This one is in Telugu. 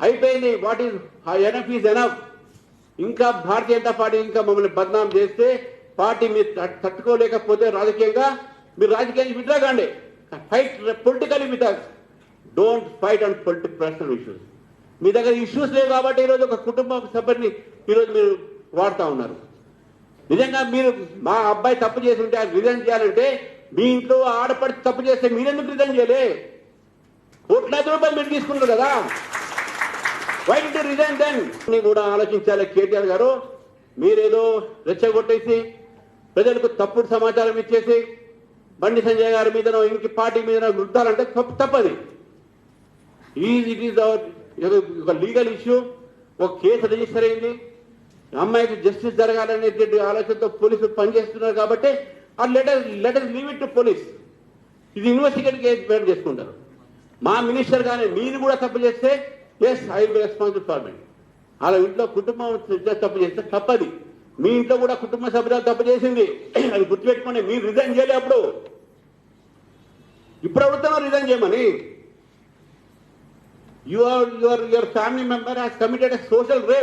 అయిపోయింది. What is enough is enough. ఇంకా భారతీయ జనతా పార్టీ ఇంకా మమ్మల్ని బద్నాం చేస్తే పార్టీ మీరు తట్టుకోలేకపోతే రాజకీయంగా మీరు రాజకీయాన్ని విత్డ్రా కాండి. Fight politically with us. Don't fight on personal issues. మీ దగ్గర ఇష్యూస్ లేవు కాబట్టి ఈరోజు ఒక కుటుంబ సభ్యుని ఈరోజు మీరు వాడుతూ ఉన్నారు. నిజంగా మీరు మా అబ్బాయి తప్పు చేసి ఉంటే అది రిజైన్ చేయాలంటే మీ ఇంట్లో ఆడపడి తప్పు చేస్తే మీరెందుకు రిజైన్ చేయలే? కోట్లాది రూపాయలు మీరు తీసుకున్నారు కదా. Why did you resign then? కూడా ఆలోచించాలి కేటీఆర్ గారు. మీరేదో రెచ్చగొట్టేసి ప్రజలకు తప్పుడు సమాచారం ఇచ్చేసి బండి సంజయ్ గారి మీదనో ఇంటి పార్టీ మీదనో గుర్తాలంటే తప్పది. ఇట్ ఈస్ ఒక లీగల్ ఇష్యూ. ఒక కేసు రిజిస్టర్ అయింది. అమ్మాయికి జస్టిస్ జరగాలనే ఆలోచనతో పోలీసులు పనిచేస్తున్నారు కాబట్టి later leave it to police. ఇది ఇన్వెస్టిగేట్ కేసు చేసుకుంటారు. మా మినిస్టర్ కానీ మీరు కూడా తప్పు చేస్తే yes I will be responsible for me. అలా ఇంట్లో కుటుంబం తప్పు చేస్తే తప్పది. మీ ఇంట్లో కూడా కుటుంబ సభ్యులు తప్పు చేసింది. అది గుర్తుపెట్టుకోండి. మీరు రిజైన్ చేయలే అప్పుడు. ఇప్పుడు అడుగుతామో రిజైన్ చేయమని. your family member has committed a social rape.